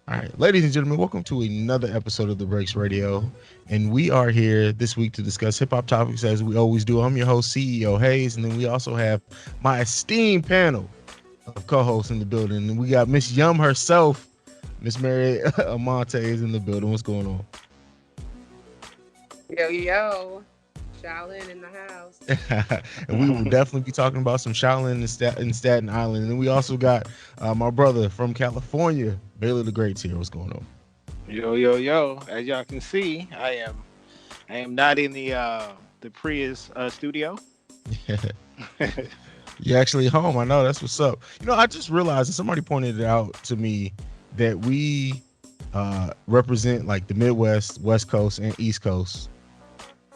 All right, ladies and gentlemen, welcome to another episode of The Breaks Radio. And we are here this week to discuss hip hop topics as we always do. I'm your host, CEO Hayes, and then we also have my esteemed panel of co hosts in the building. And we got Miss Yum herself, Miss Mary Amante is in the building. What's going on? Yo, yo. Shaolin in the house. And we will definitely be talking about some Shaolin and Staten Island. And then we also got my brother from California, Baylor the Great's here. What's going on? Yo, yo, yo! As y'all can see, I am not in the Prius studio. You're actually home. I know, that's what's up. I just realized, and somebody pointed it out to me, that we represent like the Midwest, West Coast, and East Coast.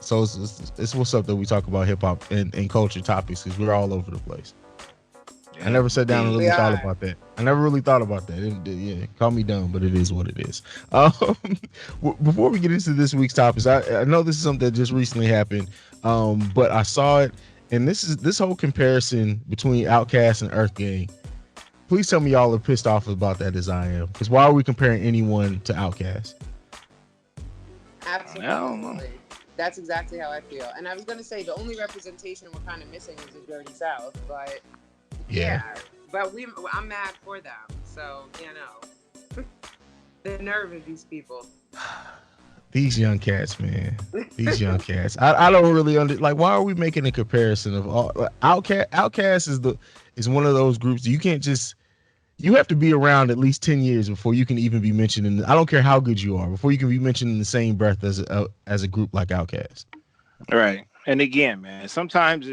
So it's what's up that we talk about hip hop and culture topics, because we're all over the place. I never sat down and really thought about that. I never really thought about that. Yeah, call me dumb, but it is what it is. Before we get into this week's topics, I know this is something that just recently happened, but I saw it, and this whole comparison between Outkast and Earth Gang. Please tell me y'all are pissed off about that as I am, because why are we comparing anyone to Outkast? Absolutely. That's exactly how I feel. And I was going to say the only representation we're kind of missing is the Dirty South, but yeah. But I'm mad for them. So, the nerve of these people. These young cats, man. These young cats. I don't really like. Why are we making a comparison of all? Outkast is one of those groups you can't just. You have to be around at least 10 years before you can even be mentioned in. I don't care how good you are, before you can be mentioned in the same breath as a group like Outkast. Right. And again, man, sometimes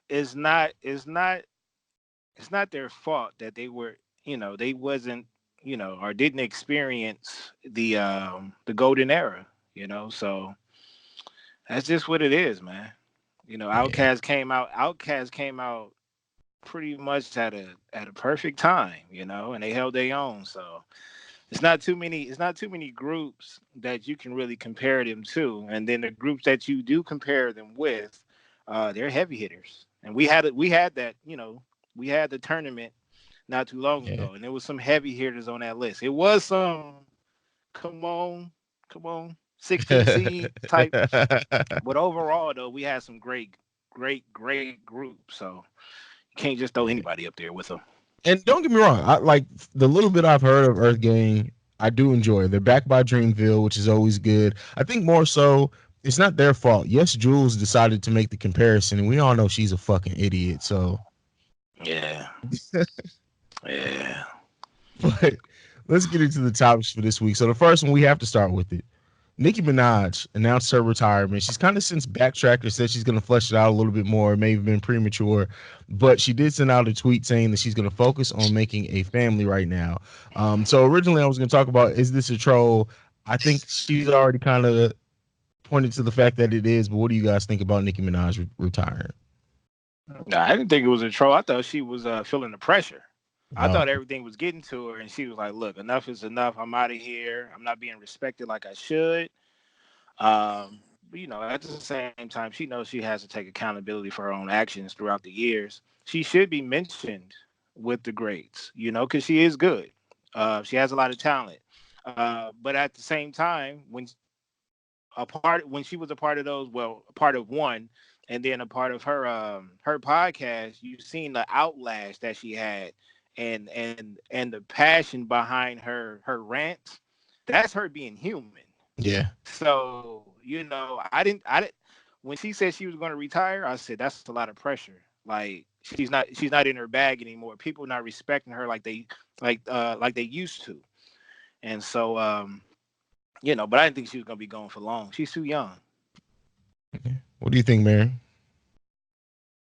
it's not their fault that they wasn't, or didn't experience the golden era, So that's just what it is, man. Yeah. Outkast came out pretty much at a perfect time, and they held their own. So it's not too many groups that you can really compare them to, and then the groups that you do compare them with, they're heavy hitters. And we had that, we had the tournament not too long Yeah. ago, and there was some heavy hitters on that list. It was some come on 16 seed type, but overall though, we had some great groups. So you can't just throw anybody up there with them. And don't get me wrong, I like the little bit I've heard of Earth Gang. I do enjoy. They're backed by Dreamville, which is always good. I think more so, it's not their fault. Yes, Jules decided to make the comparison, and we all know she's a fucking idiot. So, Yeah, yeah. but let's get into the topics for this week. So the first one, we have to start with it. Nicki Minaj announced her retirement. She's kind of since backtracked and said she's going to flesh it out a little bit more. It may have been premature, but she did send out a tweet saying that she's going to focus on making a family right now. So originally I was going to talk about, is this a troll? I think she's already kind of pointed to the fact that it is, but what do you guys think about Nicki Minaj retiring? No, I didn't think it was a troll. I thought she was feeling the pressure. I Oh, thought everything was getting to her, and she was like, "Look, enough is enough. I'm out of here. I'm not being respected like I should." But, at the same time, she knows she has to take accountability for her own actions throughout the years. She should be mentioned with the greats, because she is good. She has a lot of talent. But at the same time, when she was a part of those, well, a part of one, and then a part of her podcast, you've seen the outlash that she had, and the passion behind her rants. That's her being human. yeah. So, I didn't when she said she was going to retire, I said that's a lot of pressure. Like she's not in her bag anymore. People not respecting her like they used to. And so, but I didn't think she was going to be going for long. She's too young. What do you think, Mary?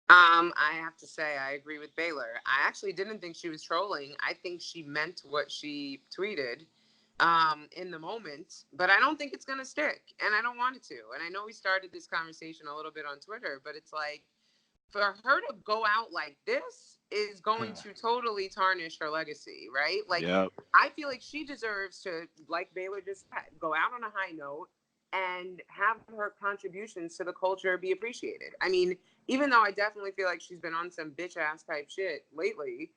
I have to say I agree with Baylor. I actually didn't think she was trolling. I think she meant what she tweeted in the moment, but I don't think it's going to stick, and I don't want it to. And I know we started this conversation a little bit on Twitter, but it's like, for her to go out like this is going to totally tarnish her legacy, right? Like, Yep. I feel like she deserves to, like Baylor just said, go out on a high note and have her contributions to the culture be appreciated. I mean, even though I definitely feel like she's been on some bitch ass type shit lately,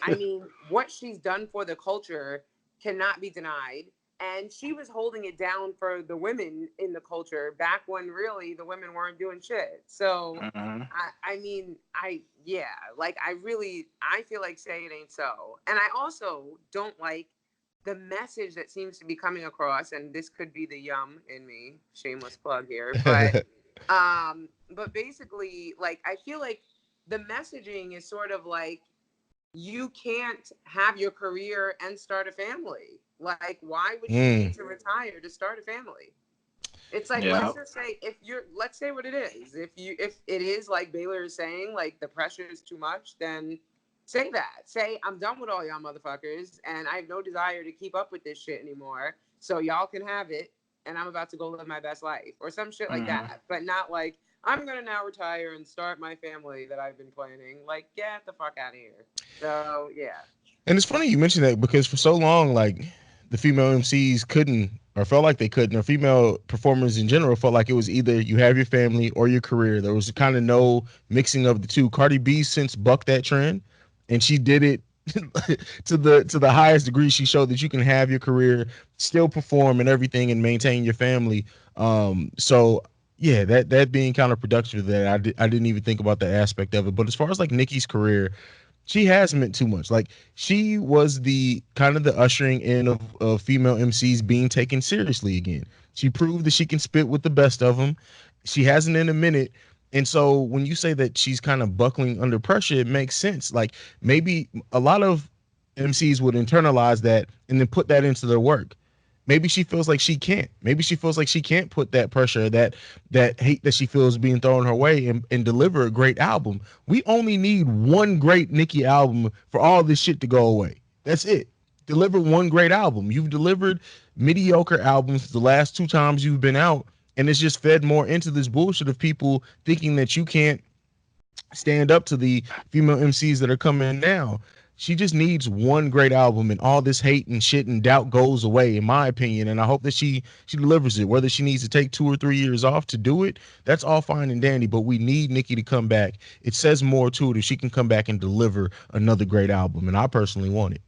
I mean, what she's done for the culture cannot be denied. And she was holding it down for the women in the culture back when really the women weren't doing shit. So, Mhm. I mean, yeah, like I feel like say it ain't so. And I also don't like the message that seems to be coming across. And this could be the yum in me, shameless plug here, but basically, like, I feel like the messaging is sort of like you can't have your career and start a family. Like, why would she need Mm. to retire to start a family? It's like, Yeah. let's just say let's say what it is. If it is like Baylor is saying, like the pressure is too much, then say that. Say I'm done with all y'all motherfuckers, and I have no desire to keep up with this shit anymore. So y'all can have it, and I'm about to go live my best life, or some shit like Mhm. that. But not like I'm gonna now retire and start my family that I've been planning. Like, get the fuck out of here. So yeah. And it's funny you mentioned that because for so long, like the female MCs couldn't or felt like they couldn't, or female performers in general felt like it was either you have your family or your career. There was kind of no mixing of the two. Cardi B since bucked that trend, and she did it to the highest degree. She showed that you can have your career, still perform and everything, and maintain your family. So yeah, that being counterproductive to that, I didn't even think about that aspect of it. But as far as like Nicki's career, she has meant too much. Like she was the kind of the ushering in of female MCs being taken seriously again. She proved that she can spit with the best of them. She hasn't in a minute. And so when you say that she's kind of buckling under pressure, it makes sense. Like maybe a lot of MCs would internalize that and then put that into their work. Maybe she feels like she can't. Maybe she feels like she can't put that pressure, that hate that she feels being thrown her way and deliver a great album. We only need one great Nicki album for all this shit to go away. That's it. Deliver one great album. You've delivered mediocre albums the last two times you've been out, and it's just fed more into this bullshit of people thinking that you can't stand up to the female MCs that are coming now. She just needs one great album, and all this hate and shit and doubt goes away, in my opinion. And I hope that she delivers it. Whether she needs to take 2 or 3 years off to do it, that's all fine and dandy. But we need Nicki to come back. It says more to it if she can come back and deliver another great album, and I personally want it.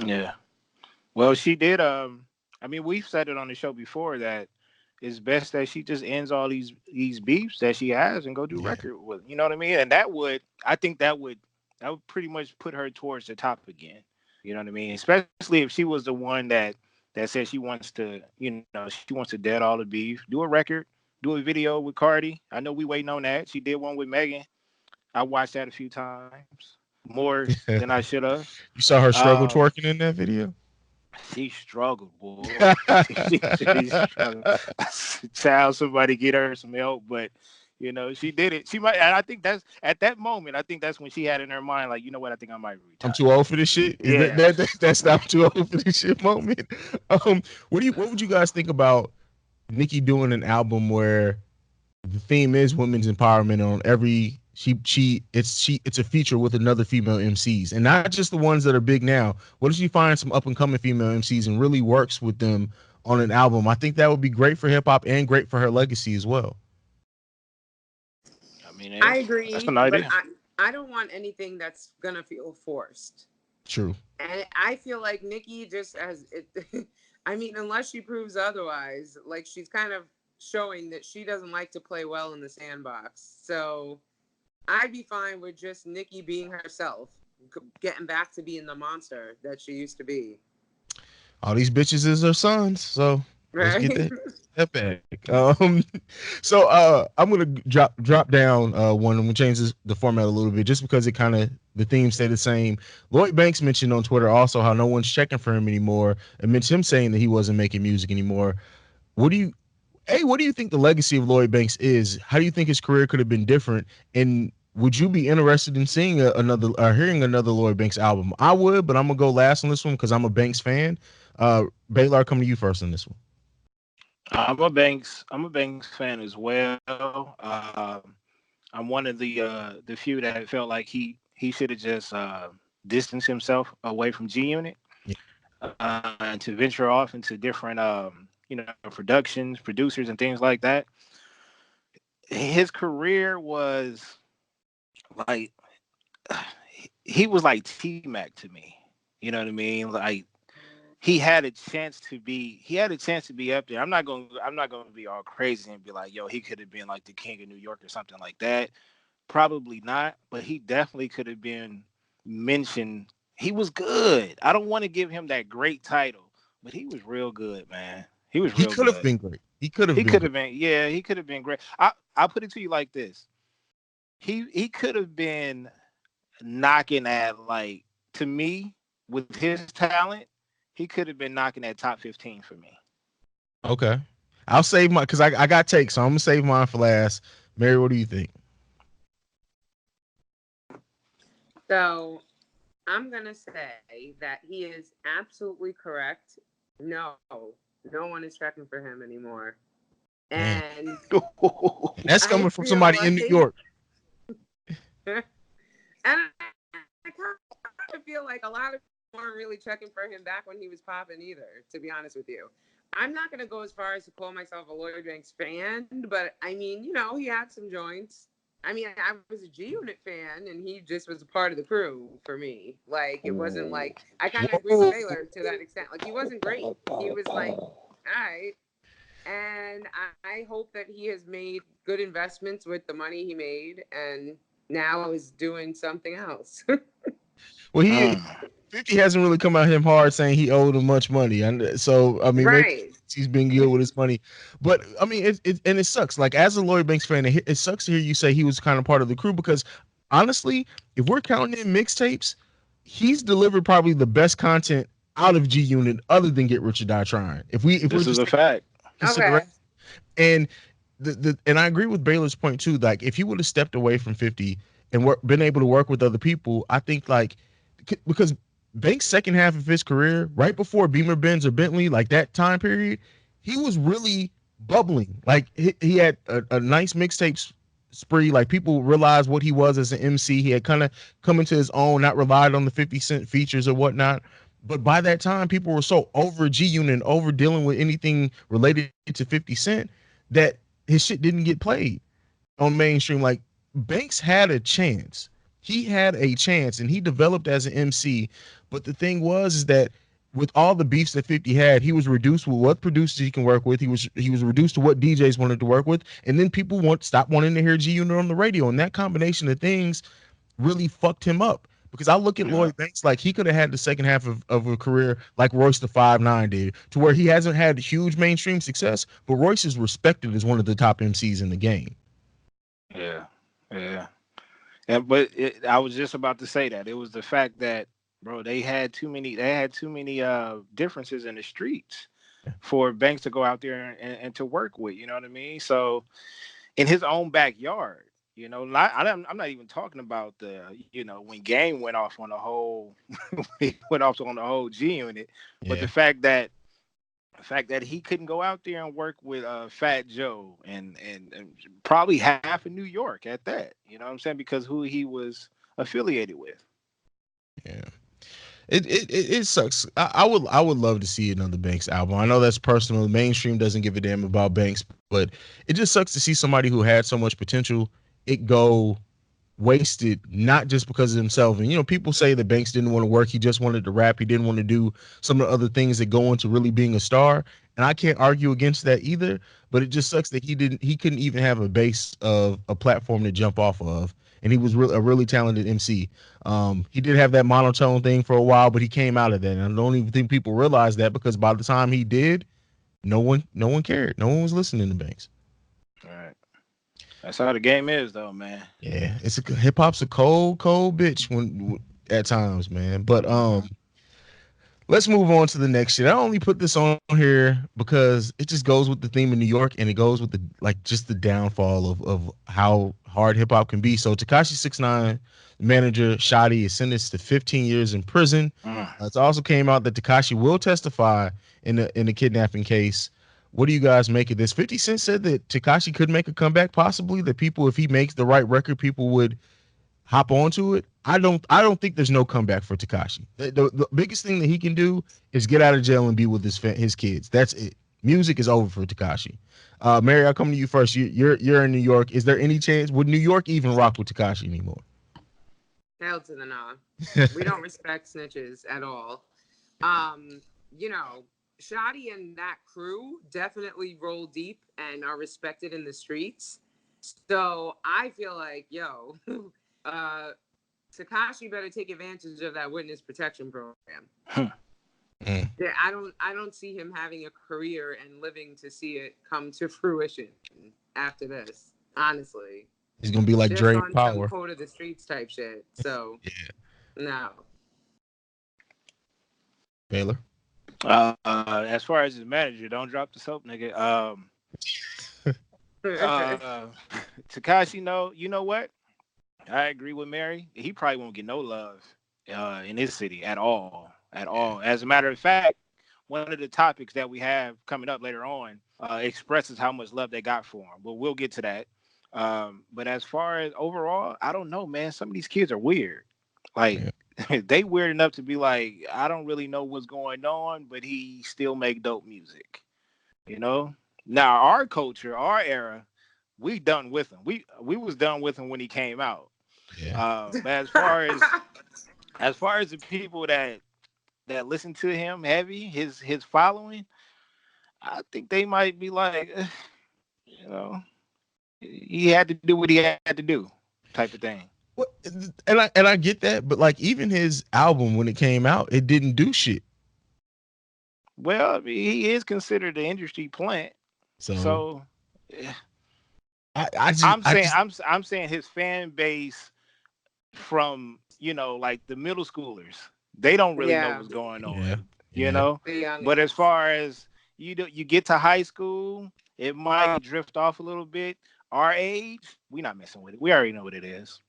Yeah. Well, she did. I mean, we've said it on the show before that it's best that she just ends all these beefs that she has and go do Yeah. record with. You know what I mean? And that would, I think that would pretty much put her towards the top again. You know what I mean? Especially if she was the one that said she wants to, she wants to dead all the beef, do a record, do a video with Cardi. I know we waiting on that. She did one with Megan. I watched that a few times, more than I should have. You saw her struggle Um, twerking in that video. She struggled, boy. She struggled. Child, somebody get her some help, but she did it. She might, and I think that's at that moment. I think that's when she had in her mind, like, you know what? I think I might I'm retire. too old for this shit. Is Yeah. that's not too old for this shit moment? What would you guys think about Nicki doing an album where the theme is women's empowerment on every it's a feature with another female MCs and not just the ones that are big now. What if she finds some up and coming female MCs and really works with them on an album? I think that would be great for hip hop and great for her legacy as well. I mean, I that's an agree, but idea. I don't want anything that's gonna feel forced. True. And I feel like Nikki just as it. I mean, unless she proves otherwise, like she's kind of showing that she doesn't like to play well in the sandbox. So I'd be fine with just Nikki being herself, getting back to being the monster that she used to be. All these bitches is her sons, so let's get Right? that back. So I'm gonna drop down one. I'm gonna change the format a little bit just because it kind of the themes stay the same. Lloyd Banks mentioned on Twitter also how no one's checking for him anymore, and mentioned him saying that he wasn't making music anymore. What do you what do you think the legacy of Lloyd Banks is? How do you think his career could have been different? And would you be interested in seeing another or hearing another Lloyd Banks album? I would, but I'm gonna go last on this one because I'm a Banks fan. Baylor, coming to you first on this one. I'm a Banks fan as well. I'm one of the few that felt like he should have just distanced himself away from G Unit and to venture off into different productions, producers, and things like that. His career was like he was like T Mac to me. You know what I mean? Like he had a chance to be up there. I'm not gonna be all crazy and be like, yo, he could have been like the king of New York or something like that. Probably not, but he definitely could have been mentioned. He was good. I don't want to give him that great title, but he was real good, man. He was He real could have good. been great. He could have He been could great. have been, yeah, he could have been great. I'll put it to you like this. He could have been knocking at, like, to me, with his talent, he could have been knocking at top 15 for me. Okay. I'll save my because I got takes, so I'm gonna save mine for last. Mary, what do you think? So I'm gonna say that he is absolutely correct. No, no one is checking for him anymore. Damn. And And that's I coming from feel somebody in New like York. and I kind of feel like a lot of people weren't really checking for him back when he was popping either, to be honest with you. I'm not going to go as far as to call myself a Lloyd Banks fan, but I mean, he had some joints. I mean, I was a G Unit fan, and he just was a part of the crew for me. Like, it wasn't like, I kind of agree with Whoa. Baylor to that extent. Like, he wasn't great. He was like, all right. And I hope that he has made good investments with the money he made and now is doing something else. Well, he Mm. 50 hasn't really come at him hard saying he owed him much money, and so I mean maybe Right. he's been good with his money, but I mean it sucks. Like as a Lloyd Banks fan, it sucks to hear you say he was kind of part of the crew because honestly, if we're counting in mixtapes, he's delivered probably the best content out of G Unit other than Get Rich or Die Trying. If we're This is just a taking fact. Okay. consideration, and and I agree with Baylor's point too. Like if he would have stepped away from 50 and been able to work with other people, I think like because Banks' second half of his career, right before Beamer Benz or Bentley, like that time period, he was really bubbling. Like he had a nice mixtape spree. Like people realized what he was as an MC. He had kind of come into his own, not relied on the 50 Cent features or whatnot. But by that time, people were so over G Unit and over dealing with anything related to 50 Cent that his shit didn't get played on mainstream. Like Banks had a chance. He had a chance and he developed as an MC. But the thing was is that with all the beefs that 50 had, he was reduced with what producers he can work with. He was reduced to what DJs wanted to work with. And then people stop wanting to hear G Unit on the radio. And that combination of things really fucked him up. Because I look at Yeah. Lloyd Banks like he could have had the second half of a career like Royce the 5'9" did, to where he hasn't had huge mainstream success, but Royce is respected as one of the top MCs in the game. Yeah. Yeah. And I was just about to say that it was the fact that, bro, they had too many differences in the streets for Banks to go out there and to work with. You know what I mean? So in his own backyard, I'm not even talking about when Game went off on the whole he went off on the whole G Unit, but Yeah. the fact that he couldn't go out there and work with Fat Joe and probably half of New York at that. You know what I'm saying? Because who he was affiliated with. Yeah. It sucks. I would love to see another Banks album. I know that's personal. The mainstream doesn't give a damn about Banks, but it just sucks to see somebody who had so much potential it go wasted, not just because of himself. And people say that Banks didn't want to work. He just wanted to rap. He didn't want to do some of the other things that go into really being a star. And I can't argue against that either. But it just sucks that he couldn't even have a base of a platform to jump off of. And he was a really talented MC. He did have that monotone thing for a while, but he came out of that. And I don't even think people realized that because by the time he did, no one cared. No one was listening to Banks. All right. That's how the game is, though, man. Yeah, hip hop's a cold bitch when at times, man. But let's move on to the next shit. I only put this on here because it just goes with the theme of New York and it goes with just the downfall of how hard hip hop can be. So Tekashi 6ix9ine manager Shotty is sentenced to 15 years in prison. It's also came out that Tekashi will testify in the kidnapping case. What do you guys make of this? 50 Cent said that Tekashi could make a comeback, possibly. That people, if he makes the right record, people would hop onto it. I don't think there's no comeback for Tekashi. The biggest thing that he can do is get out of jail and be with his kids. That's it. Music is over for Tekashi. Mary, I'll come to you first. You're in New York. Is there any chance would New York even rock with Tekashi anymore? Hell to the nah. We don't respect snitches at all. You know, Shoddy and that crew definitely roll deep and are respected in the streets. So I feel like, yo, uh, Tekashi better take advantage of that witness protection program. Mm. Yeah, I don't see him having a career and living to see it come to fruition after this. Honestly, He's gonna be like just Dre in on some Power. code of the streets type shit. So Yeah, no. Baylor. As far as his manager, don't drop the soap, nigga. Uh, Takashi, no, you know what? I agree with Mary. He probably won't get no love in his city at all. At all. As a matter of fact, one of the topics that we have coming up later on expresses how much love they got for him. But we'll get to that. But as far as overall, I don't know, man. Some of these kids are weird. Like Yeah. they weird enough to be like, I don't really know what's going on, but he still make dope music. You know? Now our culture, our era, we done with him. We was done with him when he came out. Yeah. But as far as the people that listen to him heavy, his following, I think they might be like, you know, he had to do what he had to do, type of thing. What, and I get that, but like even his album when it came out, it didn't do shit. Well, I mean, he is considered an industry plant, So so eh, I just I'm saying his fan base from like the middle schoolers, they don't really know Yeah, what's going on, yeah, you yeah. know. the But as youngins. far as you get to high school, it might drift off a little bit. Our age, we not messing with it. We already know what it is.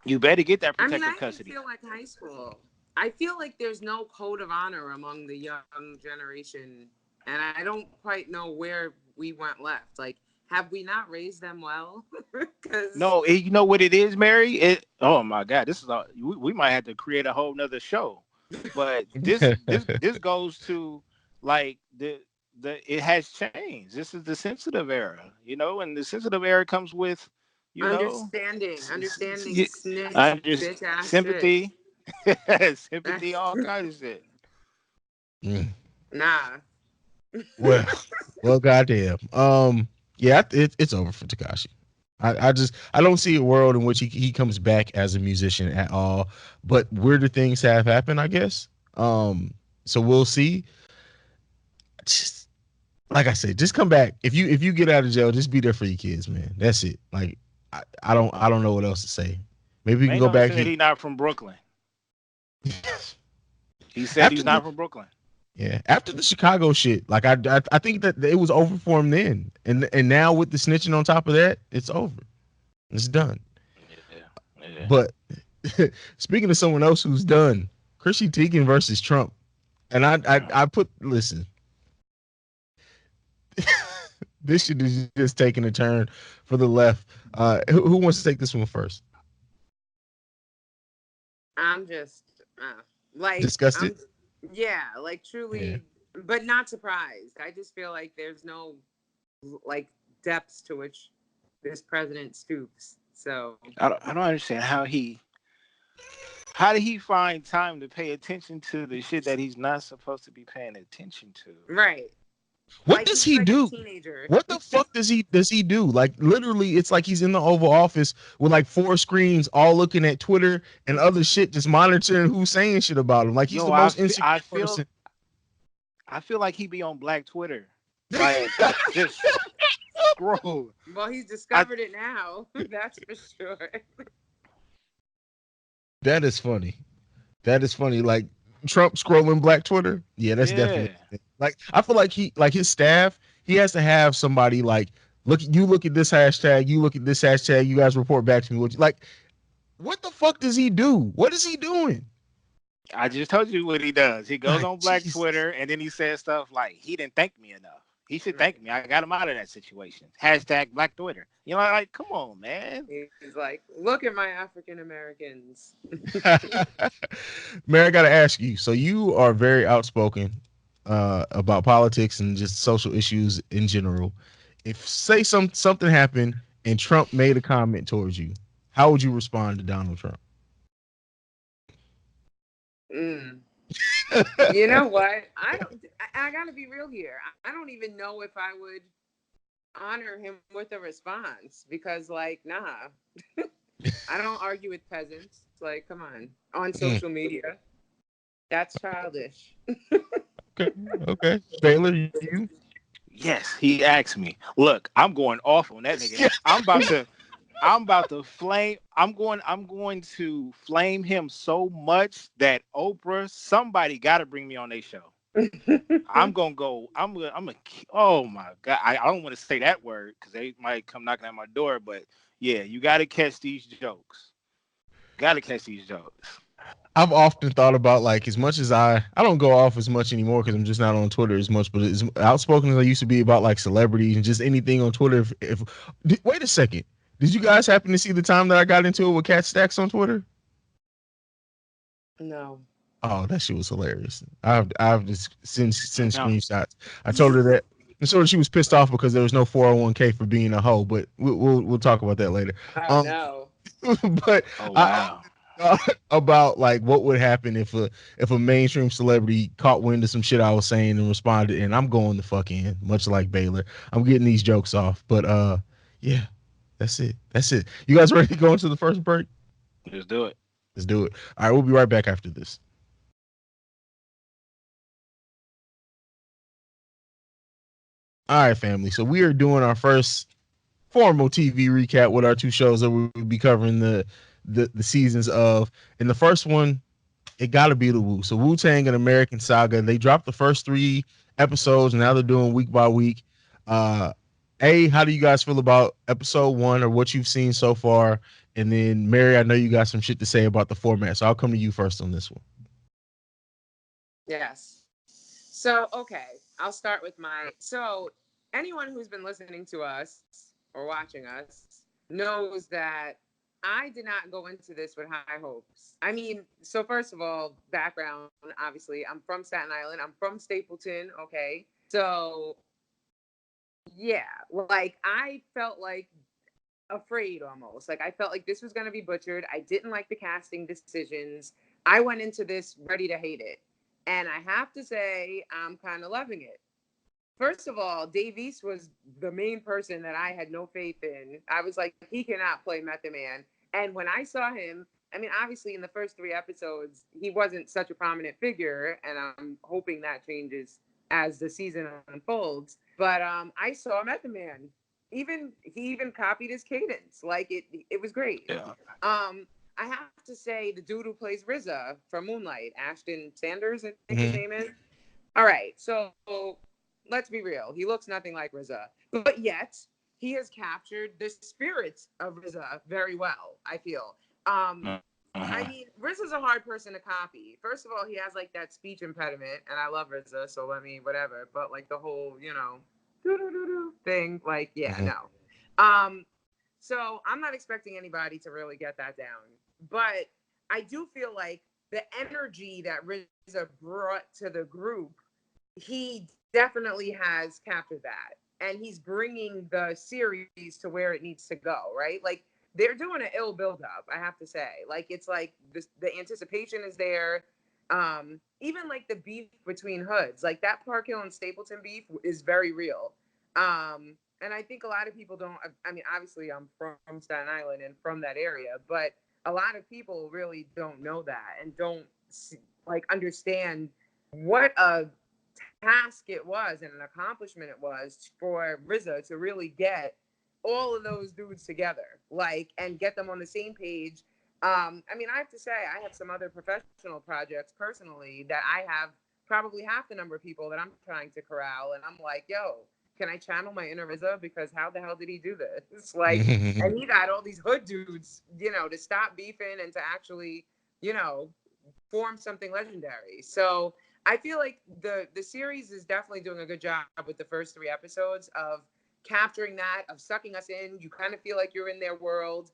You better get that I mean, protective I even custody. feel like high school. I feel like there's no code of honor among the young generation, and I don't quite know where we went left. Like, have we not raised them well? Because No, you know what it is, Mary? Oh my God, this is we might have to create a whole nother show. But this goes to like the it has changed. This is the sensitive era, and the sensitive era comes with, you know, understanding, snitch, just bitch ass shit. sympathy, sympathy, That's all kinds of shit. Mm. nah. Well, well, goddamn. Yeah, it's over for Takashi. I don't see a world in which he comes back as a musician at all. But weirder things have happened, I guess. So we'll see. Just like I said, just come back. If you get out of jail, just be there for your kids, man. That's it. Like I don't know what else to say. Maybe we can go Mano back. said he not from Brooklyn. He said After he's the not from Brooklyn. Yeah, after the Chicago shit, like I think that it was over for him then, and now with the snitching on top of that, it's over. It's done. Yeah, yeah. But speaking of someone else who's done, Chrissy Teigen versus Trump, and I put listen, this shit is just taking a turn for the left. Who wants to take this one first? I'm just like Discussed I'm it. yeah, like Yeah. truly, but not surprised. I just feel like there's no like depths to which this president stoops. So I don't understand how did he find time to pay attention to the shit that he's not supposed to be paying attention to? right, What like does he's he like a do? teenager. What the fuck does he do? Like literally, it's like he's in the Oval Office with like four screens, all looking at Twitter and other shit, just monitoring who's saying shit about him. Like he's Yo, the most insecure person. I feel like he be on Black Twitter, like just scroll. Well, he's I discovered it now. That's for sure. That is funny. That is funny. Like Trump scrolling Black Twitter. Yeah, that's definitely yeah. like I feel like he like his staff. He has to have somebody like look at this hashtag. You look at this hashtag. You guys report back to me. Like what the fuck does he do? What is he doing? I just told you what he does. He goes Like on Black Jesus. Twitter and then he says stuff like he didn't thank me enough. He should thank me. I got him out of that situation. Hashtag Black Twitter. Like, come on, man. He's like, look at my African Americans. Mary, I gotta ask you. So you are very outspoken about politics and just social issues in general. If say something happened and Trump made a comment towards you, how would you respond to Donald Trump? Mm. You know what? I gotta be real here. I don't even know if I would honor him with a response because, like, nah, I don't argue with peasants. Like, come on Mm, social media, that's childish. okay, okay. Baylor, you? Yes, he asked me. Look, I'm going off on that nigga. I'm about to flame. I'm going to flame him so much that Oprah, somebody got to bring me on their show. I'm gonna go. I'm gonna. Oh my god! I don't want to say that word because they might come knocking at my door. But yeah, you got to catch these jokes. Got to catch these jokes. I've often thought about like as much as I don't go off as much anymore because I'm just not on Twitter as much, but as outspoken as I used to be about like celebrities and just anything on Twitter. Wait a second, did you guys happen to see the time that I got into it with Cat Stacks on Twitter? No. Oh, that shit was hilarious. I've just sent No. screenshots. I told her that. And so she was pissed off because there was no 401k for being a hoe, but we'll talk about that later. Oh Um, no. but Oh I wow. often thought about like what would happen if a mainstream celebrity caught wind of some shit I was saying and responded, and I'm going the fuck in, much like Baylor. I'm getting these jokes off, but yeah, that's it. That's it. You guys ready to go into the first break? Just do it. Let's do it. All right, we'll be right back after this. All right, family. So we are doing our first formal TV recap with our two shows that we'll be covering the seasons of. In the first one, it got to be the Wu. So Wu Tang and American Saga. They dropped the first 3 episodes. And now they're doing week by week. How do you guys feel about episode 1 or what you've seen so far? And then Mary, I know you got some shit to say about the format, so I'll come to you first on this one. Yes. So, okay, I'll start with anyone who's been listening to us or watching us knows that I did not go into this with high hopes. I mean, so first of all, background, obviously, I'm from Staten Island. I'm from Stapleton, okay? So, yeah, like I felt like afraid almost. Like I felt like this was going to be butchered. I didn't like the casting decisions. I went into this ready to hate it. And I have to say, I'm kind of loving it. First of all, Dave East was the main person that I had no faith in. I was like, he cannot play Method Man. And when I saw him, I mean, obviously in the first 3 episodes, he wasn't such a prominent figure, and I'm hoping that changes as the season unfolds. But I saw Method Man. He even copied his cadence. Like it was great. Yeah. I have to say the dude who plays RZA from Moonlight, Ashton Sanders, I think his Mm-hmm. name is. All right, so let's be real. He looks nothing like RZA, but yet he has captured the spirit of RZA very well. I feel. Um, I Uh-huh. mean, RZA's a hard person to copy. First of all, he has like that speech impediment, and I love RZA, so let me whatever. But like the whole, thing, like yeah, Mm-hmm. no. So I'm not expecting anybody to really get that down, but I do feel like the energy that RZA brought to the group, he definitely has captured that, and he's bringing the series to where it needs to go. Right, like they're doing an ill build up. I have to say, like it's like the anticipation is there. Even like the beef between hoods, like that Park Hill and Stapleton beef is very real. And I think a lot of people don't. I mean, obviously, I'm from Staten Island and from that area, but a lot of people really don't know that and don't like understand what a task it was and an accomplishment it was for RZA to really get all of those dudes together, like, and get them on the same page. I mean, I have to say, I have some other professional projects personally that I have probably half the number of people that I'm trying to corral, and I'm like, yo, can I channel my inner RZA? Because how the hell did he do this? Like, and he got all these hood dudes, to stop beefing and to actually, you know, form something legendary. So I feel like the series is definitely doing a good job with the first 3 episodes of capturing that, of sucking us in. You kind of feel like you're in their world.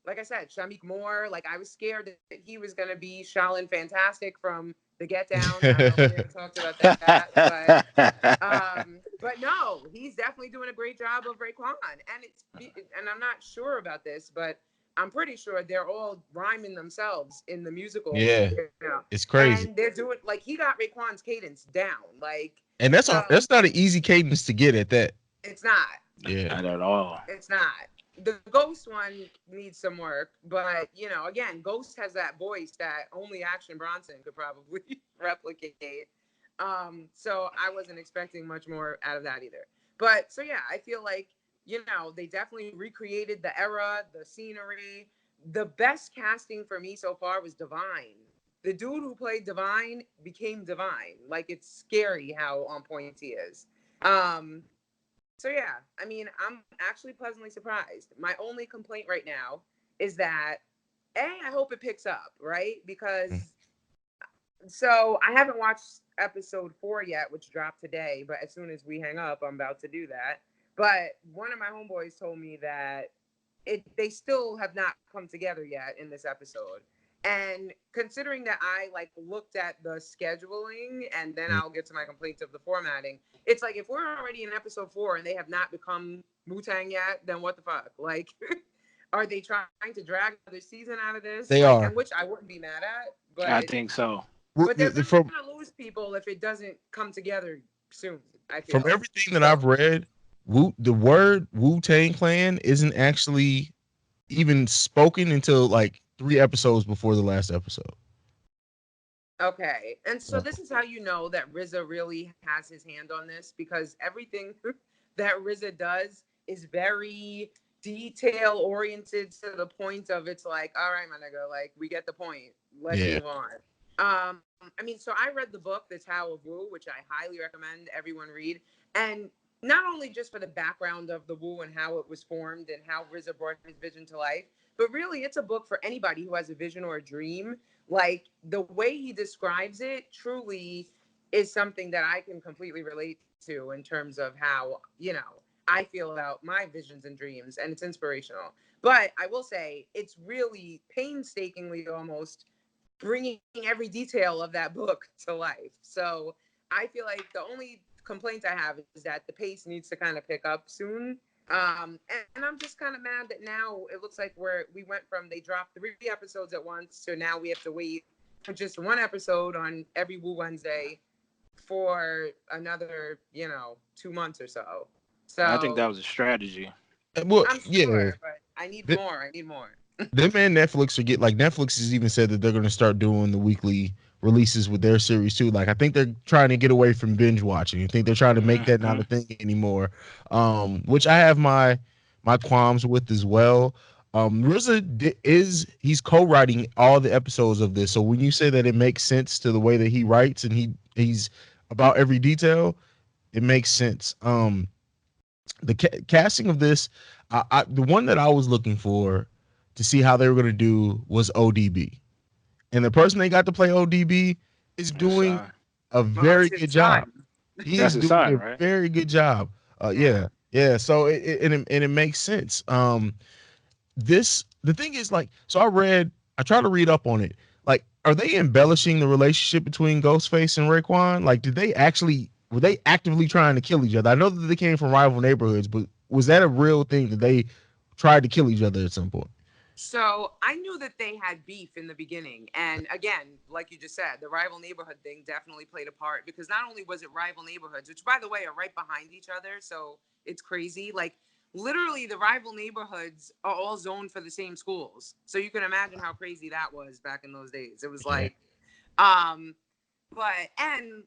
Like I said, Shamik Moore, like I was scared that he was gonna be Shaolin Fantastic from the Get Down. I don't know if we ever talked about that, but no, he's definitely doing a great job of Raekwon, and I'm not sure about this, but I'm pretty sure they're all rhyming themselves in the musical. Yeah, You know? it's crazy. And they're doing like he got Raekwon's cadence down. Like And so that's not an easy cadence to get at that. it's not. Yeah. Not at all. It's not. The Ghost one needs some work, but again, Ghost has that voice that only Action Bronson could probably replicate. So I wasn't expecting much more out of that either. But so yeah, I feel like they definitely recreated the era, the scenery. The best casting for me so far was Divine. The dude who played Divine became Divine. Like it's scary how on point he is. Um, so yeah, I mean, I'm actually pleasantly surprised. My only complaint right now is that I hope it picks up, right? Because I haven't watched episode 4 yet, which dropped today, but as soon as we hang up, I'm about to do that. But one of my homeboys told me that they still have not come together yet in this episode. And considering that I like looked at the scheduling and then I'll get to my complaints of the formatting, it's like if we're already in episode 4 and they have not become Wu-Tang yet, then what the fuck? Like, are they trying to drag another season out of this? They Like, are. and which I wouldn't be mad at, I but think so. they're From gonna lose people if it doesn't come together soon. I from feel everything that so. I've read, the word Wu Tang Clan isn't actually even spoken until like 3 episodes before the last episode. Okay, and so So, this is how you know that RZA really has his hand on this because everything that RZA does is very detail oriented to the point of it's like, all right, my nigga, like we get the point. Let's yeah. move on. I mean, so I read the book, The Tao of Wu, which I highly recommend everyone read, and not only just for the background of the Wu and how it was formed and how RZA brought his vision to life, but really it's a book for anybody who has a vision or a dream. Like the way he describes it truly is something that I can completely relate to in terms of how, I feel about my visions and dreams, and it's inspirational. But I will say it's really painstakingly almost bringing every detail of that book to life. So I feel like the only complaint I have is that the pace needs to kind of pick up soon. And I'm just kind of mad that now it looks like we went from they dropped 3 episodes at once to now we have to wait for just 1 episode on every Woo Wednesday for another 2 months or so. I think that So was a strategy. Well, I'm yeah. sure, but I need Th- more. I need more. Them and Netflix are get like Netflix has even said that they're going to start doing the weekly releases with their series too. Like I think they're trying to get away from binge watching. I think they're trying to make that not Hmm. a thing anymore. Which I have my qualms with as well. He's co-writing all the episodes of this. So when you say that it makes sense to the way that he writes and he's about every detail, it makes sense. The casting of this, the one that I was looking for to see how they were going to do was ODB, and the person they got to play ODB is That's doing a Well, it's very his good job. son. He that's is his doing son, a right? very good job. Yeah. Yeah. So it makes sense. The thing is like, so I tried to read up on it. Like, are they embellishing the relationship between Ghostface and Raekwon? Like, were they actively trying to kill each other? I know that they came from rival neighborhoods, but was that a real thing that they tried to kill each other at some point? So I knew that they had beef in the beginning. And again, like you just said, the rival neighborhood thing definitely played a part because not only was it rival neighborhoods, which by the way are right behind each other. So it's crazy. Like literally the rival neighborhoods are all zoned for the same schools. So you can imagine how crazy that was back in those days. It was Yeah. like, um, and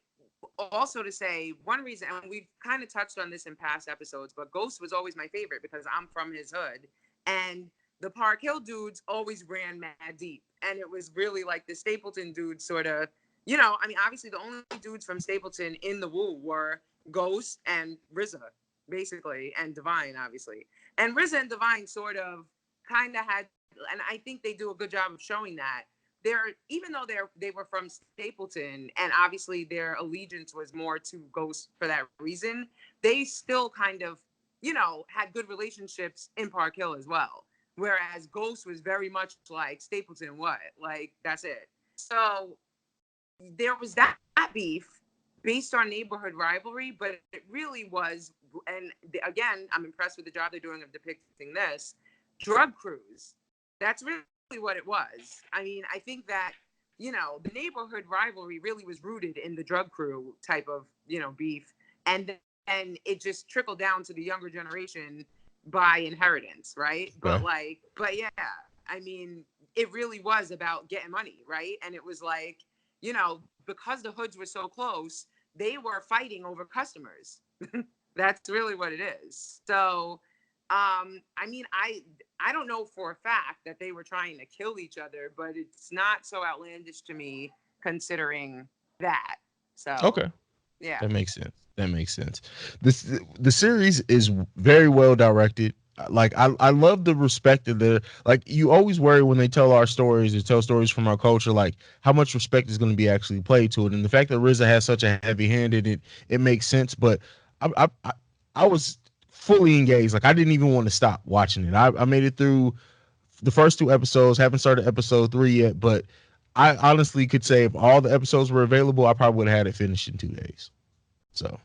also to say one reason, and we've kind of touched on this in past episodes, but Ghost was always my favorite because I'm from his hood. And the Park Hill dudes always ran mad deep. And it was really like the Stapleton dudes sort of, I mean, obviously the only dudes from Stapleton in the Woo were Ghost and RZA, basically, and Divine, obviously. And RZA and Divine sort of kind of had, and I think they do a good job of showing that they're even though they were from Stapleton and obviously their allegiance was more to Ghost for that reason, they still kind of, had good relationships in Park Hill as well. Whereas Ghost was very much like Stapleton, what? Like, that's it. So there was that beef based on neighborhood rivalry, but it really was, and again, I'm impressed with the job they're doing of depicting this, drug crews. That's really what it was. I mean, I think that, the neighborhood rivalry really was rooted in the drug crew type of, beef. And then it just trickled down to the younger generation by inheritance, right? Okay. But yeah, I mean, it really was about getting money, right? And it was like, because the hoods were so close, they were fighting over customers. That's really what it is. So, I mean, I don't know for a fact that they were trying to kill each other, but it's not so outlandish to me considering that. So, Okay. yeah. That makes sense. That makes sense. The series is very well directed. Like I love the respect of the like you always worry when they tell our stories or tell stories from our culture, like how much respect is going to be actually played to it. And the fact that RZA has such a heavy hand in it, it makes sense. But I was fully engaged. Like I didn't even want to stop watching it. I made it through the first two episodes. Haven't started episode 3 yet, but I honestly could say if all the episodes were available, I probably would have had it finished in 2 days. So,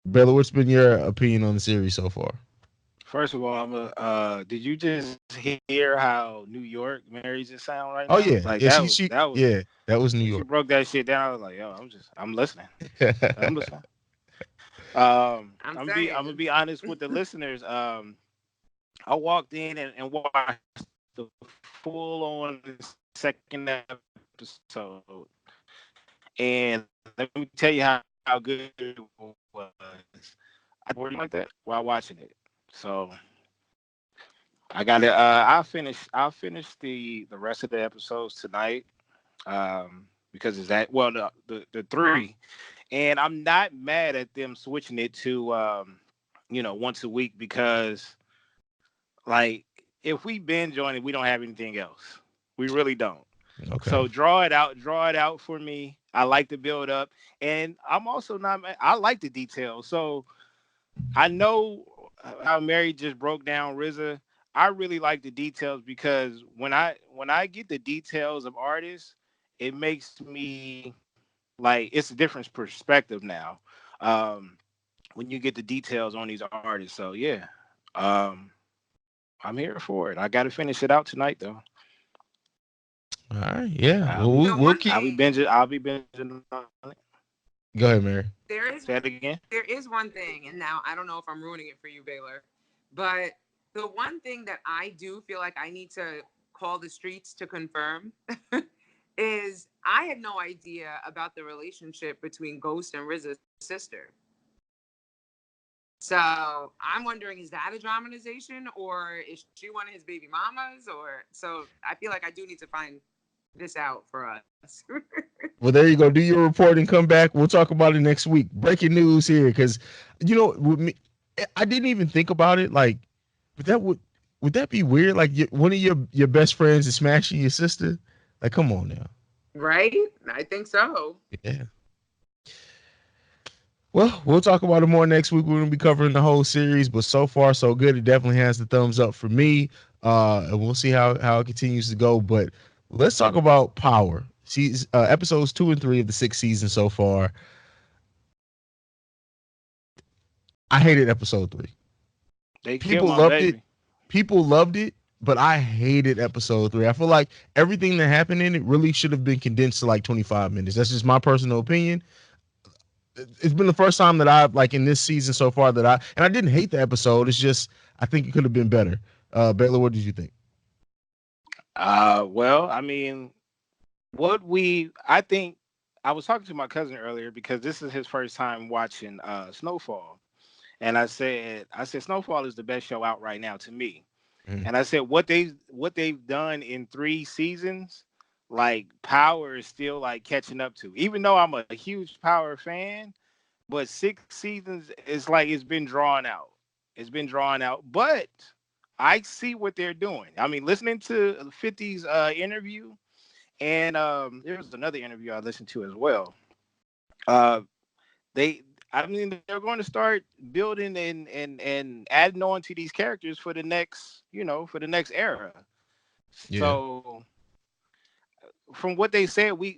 Bella, what's been your opinion on the series so far? First of all, did you just hear how New York marries it sound right Oh now? yeah, Like yeah. She that was yeah, that was New when she York. broke that shit down. I was like, yo, I'm listening. I'm listening. I'm I'm gonna saying. be honest with the listeners. I walked in and watched the full on second episode, and let me tell you how good it was. I worked like that while watching it. So I got it. I'll finish the rest of the episodes tonight. Because it's that well the three, and I'm not mad at them switching it to once a week because like if we binge on it, we don't have anything else. We really don't. Okay. So draw it out for me. I like the build up, and I'm also not. I like the details. So I know how Mary just broke down RZA. I really like the details because when I get the details of artists, it makes me like it's a different perspective now. Um, when you get the details on these artists, so yeah, um, I'm here for it. I got to finish it out tonight though. All right. Yeah. I'll Well, be The we'll one keep. I'll be binging on it. Go ahead, Mary. there Say is it again. there is one thing, and now I don't know if I'm ruining it for you, Baylor, but the one thing that I do feel like I need to call the streets to confirm is I had no idea about the relationship between Ghost and RZA's sister. So I'm wondering, is that a dramatization or is she one of his baby mamas? Or so I feel like I do need to find this out for us. Well, there you go. Do your report and come back. We'll talk about it next week. Breaking news here, because with me, I didn't even think about it. Like, but would that be weird? Like, one of your best friends is smashing your sister. Like, come on now. Right? I think so. Yeah. Well, we'll talk about it more next week. We're gonna be covering the whole series, but so far so good. It definitely has the thumbs up for me. And we'll see how it continues to go. But let's talk about Power. Episodes 2 and 3 of the sixth season so far. I hated episode 3. They killed People my loved it. baby. People loved it, but I hated episode 3. I feel like everything that happened in it really should have been condensed to like 25 minutes. That's just my personal opinion. It's been the first time that I've like in this season so far that I didn't hate the episode. It's just I think it could have been better. Baylor, what did you think? Well, I mean, I think I was talking to my cousin earlier because this is his first time watching Snowfall. And I said Snowfall is the best show out right now to me. Mm, And I said what they've done in 3 seasons, like Power is still like catching up to. Even though I'm a huge Power fan, but 6 seasons is like it's been drawn out. It's been drawn out, but I see what they're doing. I mean, listening to 50's interview, and there was another interview I listened to as well. Uh, they, I mean, they're going to start building and adding on to these characters for the next, for the next era. yeah, So from what they said, we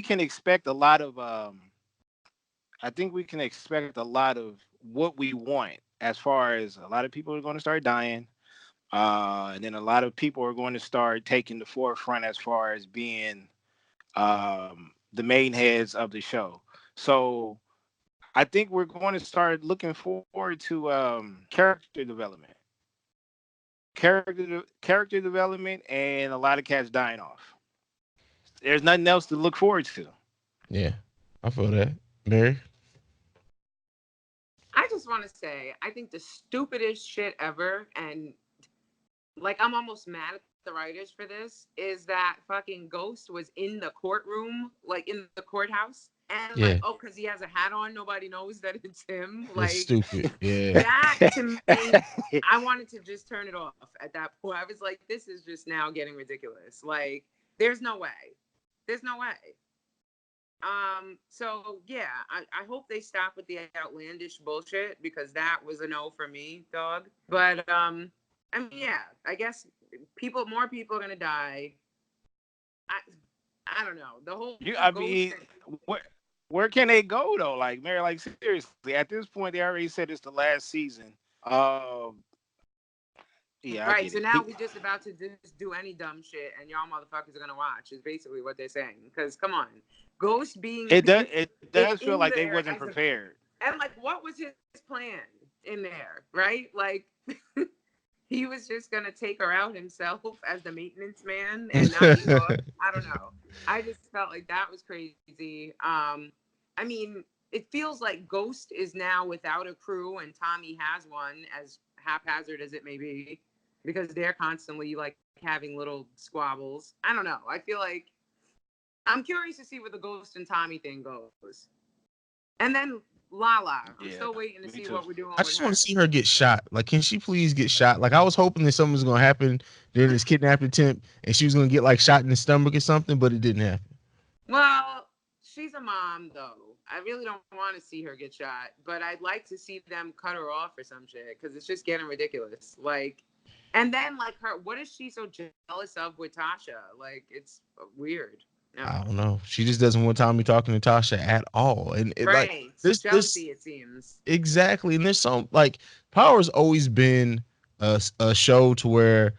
can expect a lot of. I think we can expect a lot of what we want as far as a lot of people are going to start dying. And then a lot of people are going to start taking the forefront as far as being the main heads of the show. So I think we're going to start looking forward to character development, character development, and a lot of cats dying off. There's nothing else to look forward to. Yeah, I feel that. Mary. I just want to say, I think the stupidest shit ever, and like I'm almost mad at the writers for this, is that fucking Ghost was in the courtroom, like in the courthouse, and like, Yeah, oh, because he has a hat on, nobody knows that it's him. it's Like stupid. Yeah. that to me, I wanted to just turn it off at that point. I was like, this is just now getting ridiculous. Like, there's no way. There's no way. So yeah, I hope they stop with the outlandish bullshit because that was a no for me, dog. But I mean, yeah, I guess more people are gonna die. I, I don't know. The whole I ghost mean, thing. where can they go though? Like Mary, like seriously, at this point they already said it's the last season. Um, yeah, I Right. get So it. now we just about to just do any dumb shit, and y'all motherfuckers are gonna watch. Is basically what they're saying. Because come on, Ghost being It does feel in like they there wasn't as a prepared. and like what was his plan in there, right? Like he was just gonna take her out himself as the maintenance man and not be hooked. I don't know. I just felt like that was crazy. I mean, it feels like Ghost is now without a crew and Tommy has one, as haphazard as it may be, because they're constantly like having little squabbles. I don't know. I feel like I'm curious to see where the Ghost and Tommy thing goes. And then Lala. I'm Yeah, still waiting to me see too. what we're doing I with just want her. to see her get shot. Like, can she please get shot? Like, I was hoping that something was gonna happen during this kidnap attempt, and she was gonna get like shot in the stomach or something, but it didn't happen. Well, she's a mom, though. I really don't want to see her get shot, but I'd like to see them cut her off or some shit because it's just getting ridiculous. Like, and then like her, what is she so jealous of with Tasha? Like, it's weird. No, I don't know. She just doesn't want Tommy talking to Tasha at all, and it like right? this Jealousy, it seems. exactly. And there's some like Power's always been a show to where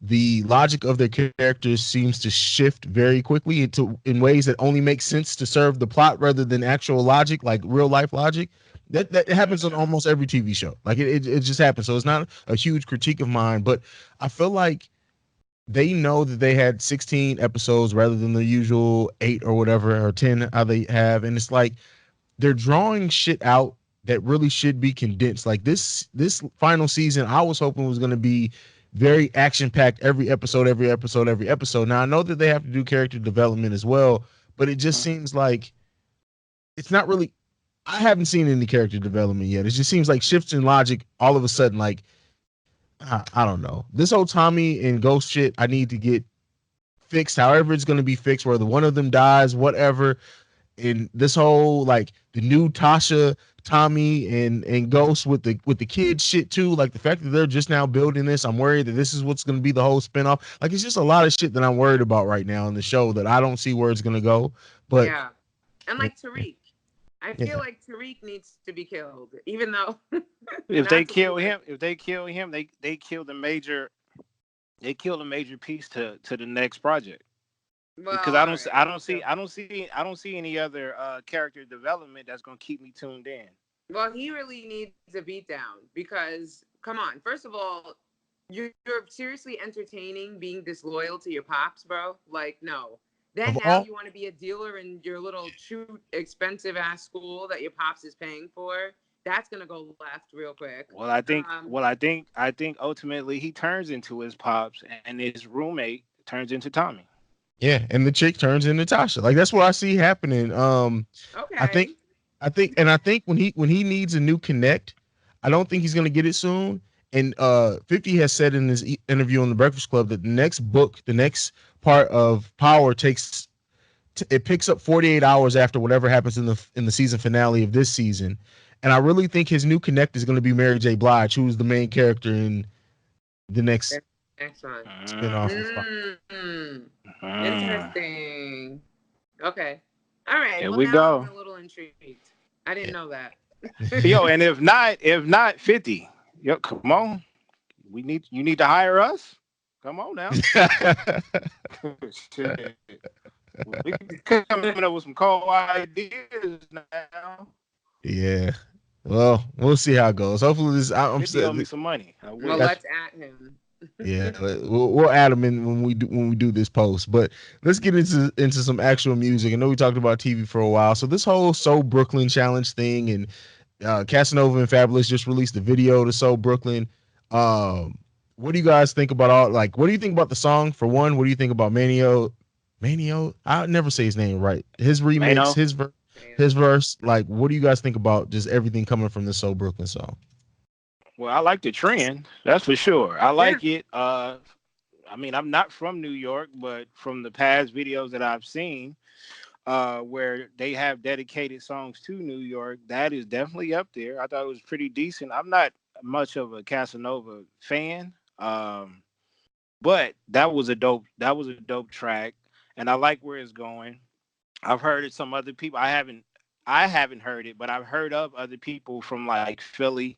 the logic of their characters seems to shift very quickly into in ways that only make sense to serve the plot rather than actual logic, like real life logic. That happens on almost every TV show. Like it just happens. So it's not a huge critique of mine, but I feel like they know that they had 16 episodes rather than the usual 8 or whatever or 10 how they have, and it's like they're drawing shit out that really should be condensed. Like this final season, I was hoping was going to be very action packed every episode, every episode, every episode. Now I know that they have to do character development as well, but it just seems like it's not really. I haven't seen any character development yet. It just seems like shifts in logic all of a sudden. Like I don't know. This whole Tommy and Ghost shit, I need to get fixed. However, it's going to be fixed. Whether one of them dies, whatever. And this whole like the new Tasha, Tommy, and Ghost with the kid shit too. Like the fact that they're just now building this, I'm worried that this is what's going to be the whole spinoff. Like it's just a lot of shit that I'm worried about right now in the show that I don't see where it's going to go. But Yeah, and like Tariq, I feel yeah, like Tariq needs to be killed, even though If they not to kill leave it. him, they kill the major. They kill a major piece to the next project. Well, Because all right. So, I don't see any other character development that's gonna keep me tuned in. well, he really needs a beatdown because, come on, first of all, you're seriously entertaining being disloyal to your pops, bro. Like, no. of Then now all you want to be a dealer in your little cheap, expensive ass school that your pops is paying for. That's gonna go left real quick. Um, I think ultimately he turns into his pops, and his roommate turns into Tommy. yeah, and the chick turns into Tasha. Like that's what I see happening. I think okay. I think when he needs a new connect, I don't think he's gonna get it soon. And 50 has said in his interview on the Breakfast Club that the next book, the next part of Power it picks up 48 hours after whatever happens in the season finale of this season. And I really think his new connect is going to be Mary J. Blige, who's the main character in the next Excellent. spinoff of Power. Mm. Interesting. Okay. All right. Here Well, we now I'm go. a little intrigued. I didn't know that. Yo, and if not 50, yo, come on. You need to hire us. Come on now. Shit. We coming up with some cold ideas now. Yeah. Well, we'll see how it goes. Hopefully, this. I'm 50 owe still. me some money. I Well, wish. let's at him. Yeah, we'll add them in when we do this post. But let's get into some actual music. I know we talked about TV for a while, so this whole So Brooklyn challenge thing, and Casanova and Fabulous just released a video to So Brooklyn. What do you guys think about all? Like, what do you think about the song? For one, what do you think about Manio? I never say his name right. His remix, Mano. his verse. Like, what do you guys think about just everything coming from the So Brooklyn song? Well, I like the trend. That's for sure. I Yeah. like it. I mean, I'm not from New York, but from the past videos that I've seen, where they have dedicated songs to New York, that is definitely up there. I thought it was pretty decent. I'm not much of a Casanova fan, but that was a dope track, and I like where it's going. I've heard it some other people. I haven't heard it, but I've heard of other people from like Philly,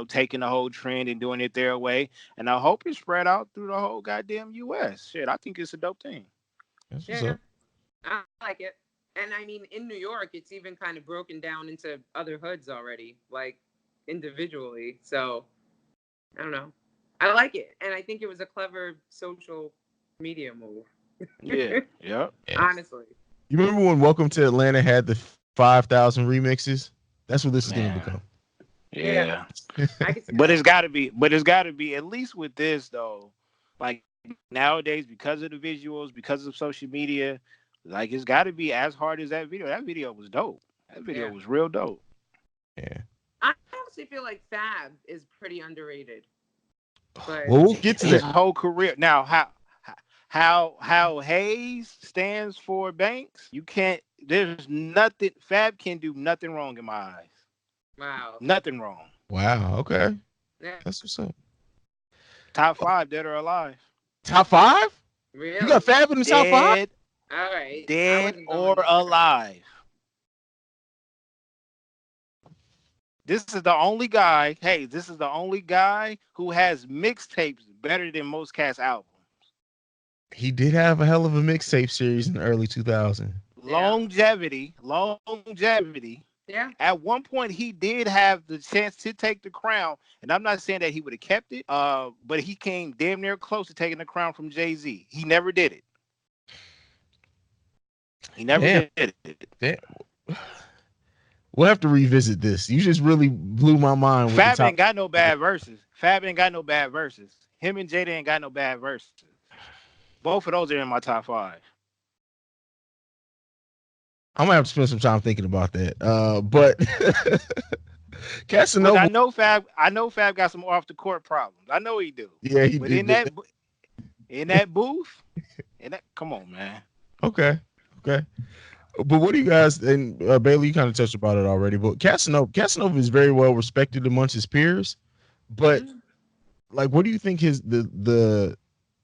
taking the whole trend and doing it their way. And I hope it's spread out through the whole goddamn US. Shit, I think it's a dope thing. That's what's Yeah, up. I like it. And I mean, in New York, it's even kind of broken down into other hoods already, like individually. So I don't know. I like it. And I think it was a clever social media move. Yeah, yeah. Honestly. You remember when Welcome to Atlanta had the 5,000 remixes? That's what this is going to Man. become. Yeah. I can see But that. it's got to be at least with this though. Like nowadays, because of the visuals, because of social media, like it's got to be as hard as that video. That video was dope. That video was real dope. Yeah. I honestly feel like Fab is pretty underrated. But Well, we'll get to His that. whole career. Now, how Hayes stands for Banks, you can't. There's nothing. Fab can do nothing wrong in my eyes. wow. Nothing wrong. Wow. Okay. Yeah. That's what's up. Top 5, dead or alive. Top 5? Really? You got Fab in the top 5? Dead, All right. I dead wasn't or going- alive. This is the only guy. Hey, this is the only guy who has mixtapes better than most cats' albums. He did have a hell of a mixtape series in the early 2000s. Longevity. Yeah. At one point, he did have the chance to take the crown, and I'm not saying that he would have kept it, but he came damn near close to taking the crown from Jay-Z. He never did it. He never did it. Damn. We'll have to revisit this. You just really blew my mind with Fab the top. ain't got no bad verses. Him and Jada ain't got no bad verses. Both of those are in my top 5. I'm gonna have to spend some time thinking about that. But Casanova. I know Fab got some off the court problems. I know he do. Yeah, he but did. In that booth, come on, man. Okay. But what do you guys, and Bailey, you kind of touched about it already, but Casanova is very well respected amongst his peers. But like, what do you think the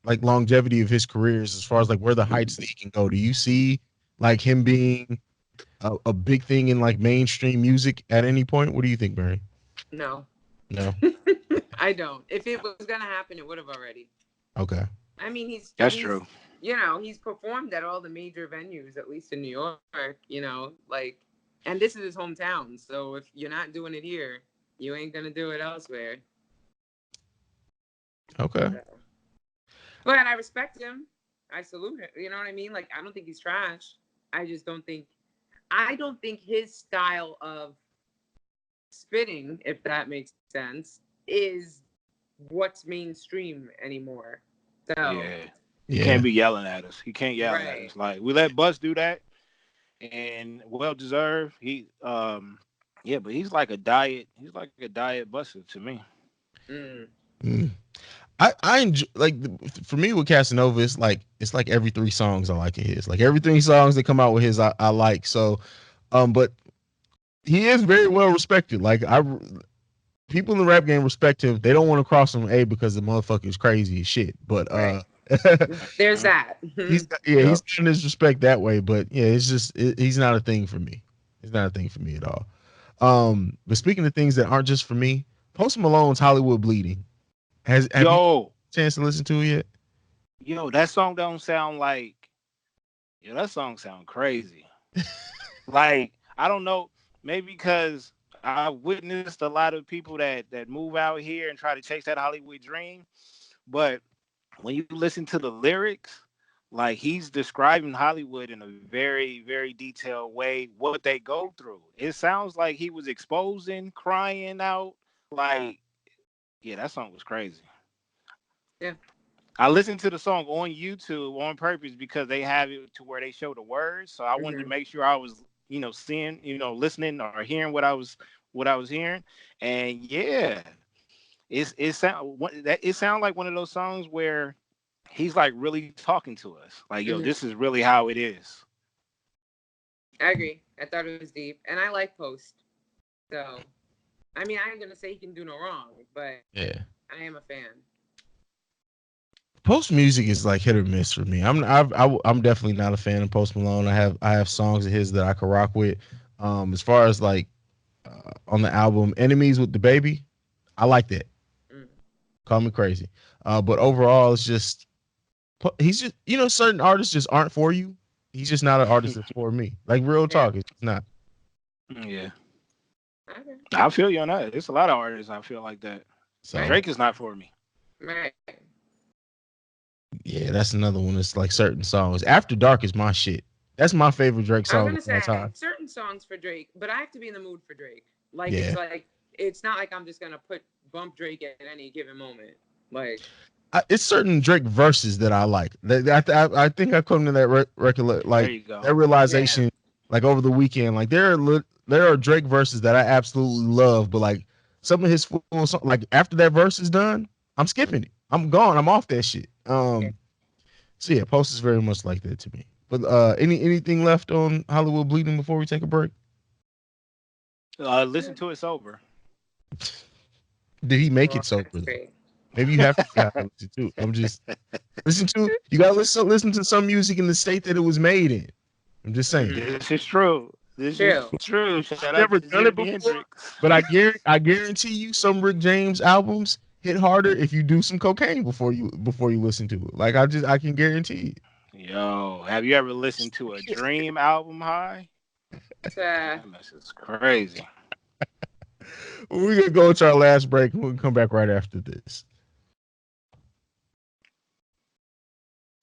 like longevity of his career is as far as like where the heights that he can go? Do you see like him being a big thing in like mainstream music at any point? What do you think, Mary? No. I don't. If it was gonna happen, it would have already. Okay. I mean, that's true. He's performed at all the major venues, at least in New York. And this is his hometown. So if you're not doing it here, you ain't gonna do it elsewhere. Okay. But I respect him. I salute him. You know what I mean? Like, I don't think he's trash. I don't think his style of spitting, if that makes sense, is what's mainstream anymore. So he can't be yelling at us. He can't yell at Right. us. Like we let Bus do that, and well deserved. But he's like a diet. He's like a diet Buster to me. I enjoy, like, for me with Casanova, it's like every 3 songs I like of his. Like every 3 songs that come out with his, I like. So, but he is very well respected. Like people in the rap game respect him. They don't want to cross him, because the motherfucker is crazy as shit. But there's that. he's getting his respect that way. But yeah, it's just he's not a thing for me. It's not a thing for me at all. But speaking of things that aren't just for me, Post Malone's Hollywood Bleeding. Have you Yo, had a chance to listen to it yet? that song don't sound like. Yo, that song sound crazy. Like I don't know, maybe because I witnessed a lot of people that move out here and try to chase that Hollywood dream. But when you listen to the lyrics, like he's describing Hollywood in a very, very detailed way, what they go through. It sounds like he was exposing, crying out. Like, yeah, that song was crazy. Yeah. I listened to the song on YouTube on purpose because they have it to where they show the words. So I wanted to Hmm. make sure I was, seeing, listening or hearing what I was hearing. And yeah, it sound like one of those songs where he's like really talking to us. Like, yo, Hmm. this is really how it is. I agree. I thought it was deep, and I like Post. So, I mean, I ain't gonna say he can do no wrong, but Yeah. I am a fan. Post music is like hit or miss for me. I'm definitely not a fan of Post Malone. I have songs of his that I can rock with. As far as like on the album Enemies with the Baby, I like that. Mm. Call me crazy. But overall, it's just he's just certain artists just aren't for you. He's just not an artist that's for me. Like real Yeah. talk, it's not. Yeah, Okay. I feel you on that. It's a lot of artists I feel like that. So Right. Drake is not for me. Right. yeah, that's another one. It's like certain songs. After Dark is my shit. That's my favorite Drake I was song gonna of all say time. certain songs for Drake, but I have to be in the mood for Drake. Yeah. Like it's not like I'm just gonna put bump Drake at any given moment. Like, It's certain Drake verses that I like. I think I come to that recollect There like you go. that yeah. realization like over the weekend. Like there are Drake verses that I absolutely love, but like some of his full song, like after that verse is done, I'm skipping it. I'm gone. I'm off that shit. Yeah. So yeah, Post is very much like that to me. But anything left on Hollywood Bleeding before we take a break? Listen to it sober. Did he make Well, it sober that's though? great. Maybe you have to listen to it. I'm just you gotta listen to some music in the state that it was made in. I'm just saying. Hmm. This is true. This is True. true. Shout I've out never to done it Jimi before, Hendrix. but I guarantee you some Rick James albums hit harder if you do some cocaine before you listen to it. Like I can guarantee Yo, have you ever listened to a it. Dream album high? Uh, That mess is crazy. We're gonna go to our last break and we'll come back right after this.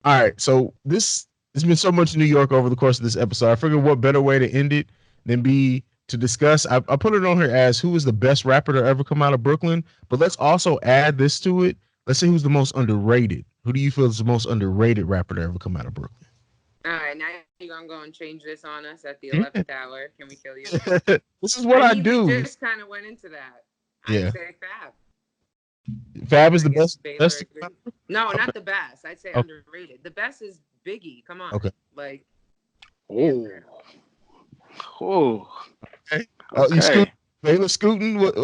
All right, so there's been so much New York over the course of this episode. I figured what better way to end it than be to discuss. I put it on here as who is the best rapper to ever come out of Brooklyn, but let's also add this to it. Let's say who's the most underrated. Who do you feel is the most underrated rapper to ever come out of Brooklyn? all right, now you're gonna go and change this on us at the Yeah. 11th hour. Can we kill you? This is what I I mean, we do. just kind of went into that. I'd Yeah, say Fab. Fab is I the guess best. Baylor Best. agrees. No, not the best. I'd say Okay. underrated. The best is Biggie. Come on, Okay. like, hands Oh, down. oh, Okay. You scoot. okay. Baylor scooting. What,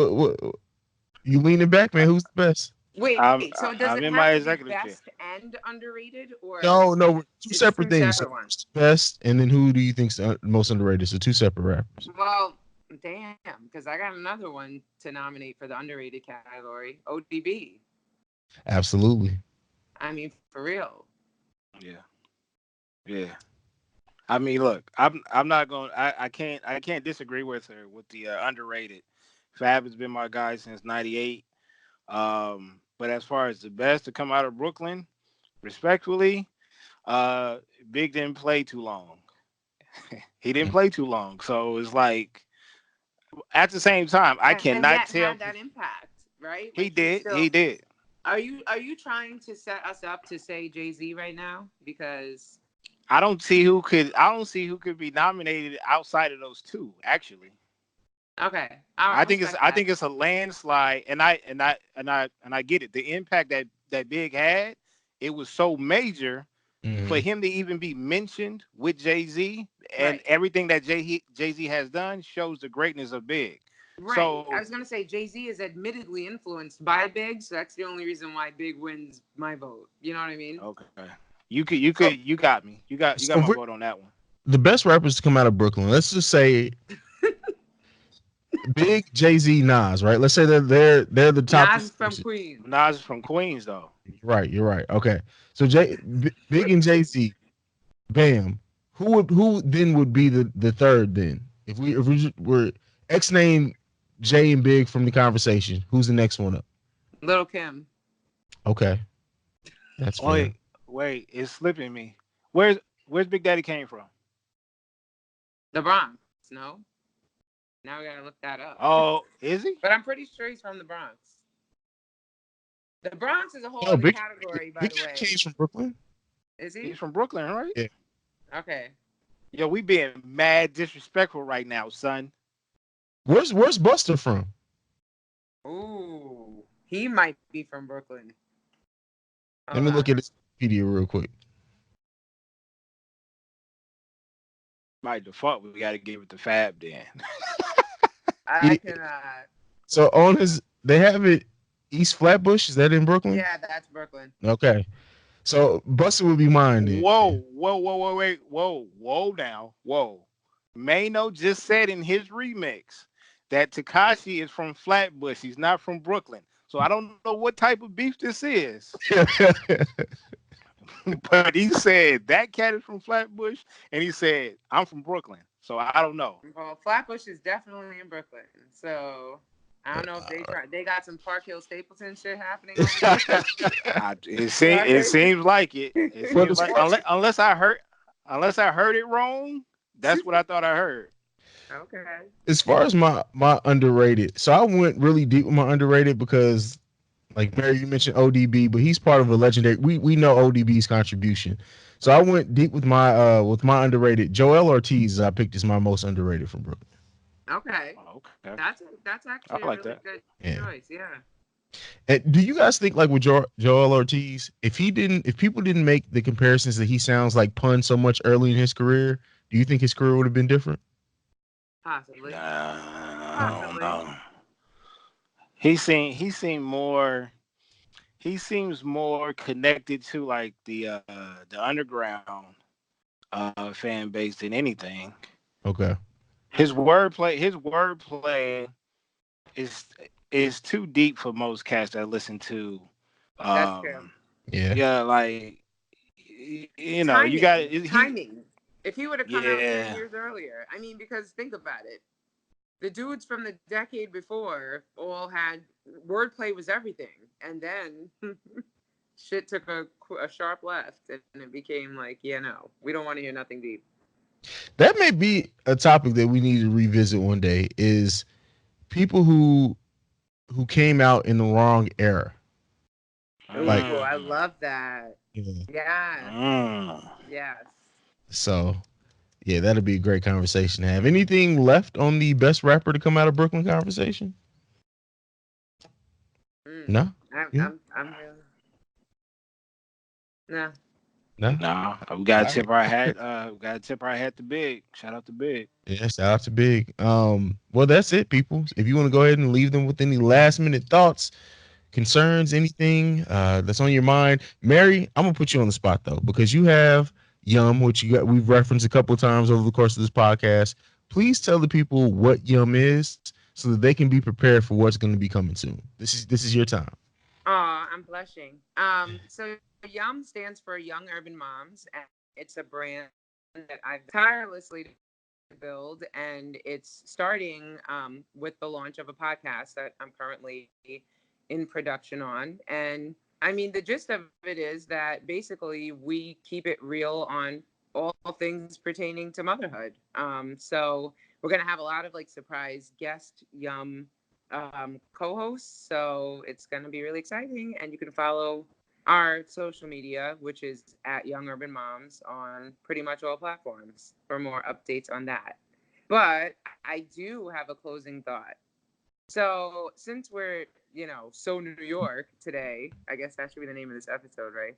you leaning back, man? Who's the best? Wait, I'm so does I'm it in have my to be executive chair. best and underrated, or No, no, two it's separate two things. So separate ones? best, and then who do you think's the most underrated? So two separate rappers. Well, damn, because I got another one to nominate for the underrated category. ODB. Absolutely. I mean, for real. Yeah, yeah. I mean, look, I'm not going. I can't disagree with her with the underrated. Fab has been my guy since '98. But as far as the best to come out of Brooklyn, respectfully, uh, Big didn't play too long. He didn't play too long, so it's like at the same time, I And cannot yet tell. had that impact, right? He Like he's did, still. he did. Are you trying to set us up to say Jay-Z right now? Because I don't see who could be nominated outside of those two. Actually, okay, I I think it's respect I that. think it's a landslide, and I get it. The impact that Big had, it was so major for Mm-hmm. him to even be mentioned with Jay Z, and Right. everything that Jay Z has done shows the greatness of Big. Right. I So was gonna say Jay-Z is admittedly influenced by Big, so that's the only reason why Big wins my vote. You know what I mean? okay, you got me. You got So my for vote on that one. the best rappers to come out of Brooklyn, let's just say Big, Jay-Z, Nas, right? Let's say they're the top Nas three is from artists. Queens. Nas is from Queens though. You're right. Okay. So Big and Jay-Z, bam. Who then would be the third then? If we were X name Jay and Big from the conversation, who's the next one up? Little Kim. Okay. That's fair. Wait, it's slipping me. Where's Big Daddy came from? The Bronx. No. Now we gotta look that up. Oh, is he? But I'm pretty sure he's from the Bronx. The Bronx is a whole No, other Big category, by Big the way. came from Brooklyn. Is he? He's from Brooklyn, right? Yeah. Okay. Yo, we being mad disrespectful right now, son. Where's Buster from? Ooh. He might be from Brooklyn. Let Hold me look on. at his Wikipedia real quick. By default, we got to give it to Fab then. I He- cannot. So on his, they have it East Flatbush. Is that in Brooklyn? Yeah, that's Brooklyn. Okay. So Buster would be mine then. Whoa, now, whoa. Mano just said in his remix that Tekashi is from Flatbush. He's not from Brooklyn. So I don't know what type of beef this is. But he said that cat is from Flatbush, and he said I'm from Brooklyn. So I don't know. Well, Flatbush is definitely in Brooklyn. So I don't know if they got some Park Hill Stapleton shit happening over there. It seems like it. It Well, seems as like far as- unless I heard it wrong, that's what I thought I heard. Okay. as far as my underrated, so I went really deep with my underrated because, like Mary, you mentioned ODB, but he's part of a legendary. We know ODB's contribution, so I went deep with my underrated. Joel Ortiz, I picked as my most underrated from Brooklyn. Okay. Okay, That's I actually a like really that. good Yeah. choice. Yeah. And do you guys think like with Joel Ortiz, if people didn't make the comparisons that he sounds like Pun so much early in his career, do you think his career would have been different? Possibly. I don't Possibly. know. He seemed more. He seems more connected to like the underground fan base than anything. Okay. His wordplay is is too deep for most cats that listen to. That's true. Yeah. Yeah, like you got Timing. it. Timing. If he would have come out 10 Yeah, years earlier, I mean, because think about it. The dudes from the decade before all had wordplay was everything. And then shit took a sharp left and it became like, yeah, no, we don't want to hear nothing deep. That may be a topic that we need to revisit one day is people who came out in the wrong era. Like Ooh, I love that. yeah. Yes. Yes. So yeah, that'd be a great conversation to have. Anything left on the best rapper to come out of Brooklyn conversation? No? Yeah. I'm really no. No? no, we got All to right. tip our hat. We got to tip our hat to Big. Shout out to Big. Yeah, shout out to Big. Well, that's it, people. If you want to go ahead and leave them with any last minute thoughts, concerns, anything that's on your mind. Mary, I'm gonna put you on the spot though, because you have Yum, which we've referenced a couple of times over the course of this podcast. Please tell the people what Yum is so that they can be prepared for what's going to be coming soon. This is your time. Oh, I'm blushing. So YUM stands for Young Urban Moms, and it's a brand that I've tirelessly build, and it's starting with the launch of a podcast that I'm currently in production on. And I mean, the gist of it is that basically we keep it real on all things pertaining to motherhood. So we're gonna have a lot of like surprise guest Yum co-hosts. So it's gonna be really exciting, and you can follow our social media, which is at Young Urban Moms on pretty much all platforms for more updates on that. But I do have a closing thought. So since we're, so New York today, I guess that should be the name of this episode, right?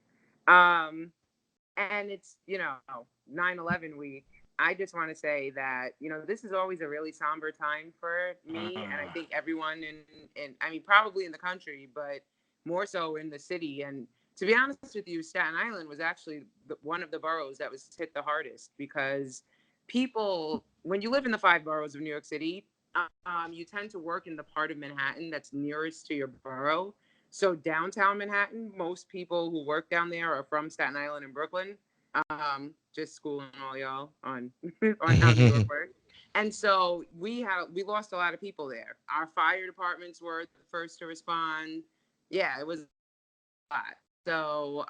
And it's, 9/11 week. I just want to say that, this is always a really somber time for me. And I think everyone in I mean, probably in the country, but more so in the city. And to be honest with you, Staten Island was actually one of the boroughs that was hit the hardest because people, when you live in the five boroughs of New York City, you tend to work in the part of Manhattan that's nearest to your borough. So downtown Manhattan, most people who work down there are from Staten Island and Brooklyn. Just schooling all y'all on on how New York works. And so we lost a lot of people there. Our fire departments were the first to respond. Yeah, it was a lot. So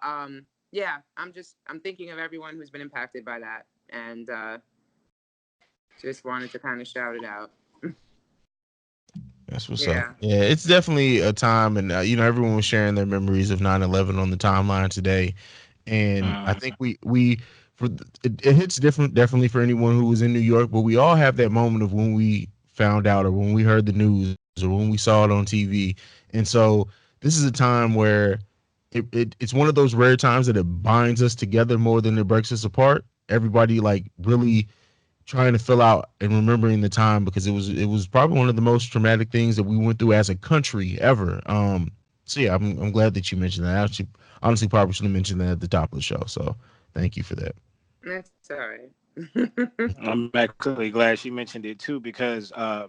yeah, I'm thinking of everyone who's been impacted by that, and just wanted to kind of shout it out. That's what's up. Yeah. Yeah, it's definitely a time, and everyone was sharing their memories of 9/11 on the timeline today, and I think we it hits different definitely for anyone who was in New York, but we all have that moment of when we found out or when we heard the news or when we saw it on TV, and so this is a time where it's one of those rare times that it binds us together more than it breaks us apart. Everybody like really trying to fill out and remembering the time because it was probably one of the most traumatic things that we went through as a country ever. So yeah, I'm glad that you mentioned that. I actually, honestly, probably should have mentioned that at the top of the show. So thank you for that. That's all right. I'm actually glad she mentioned it too because I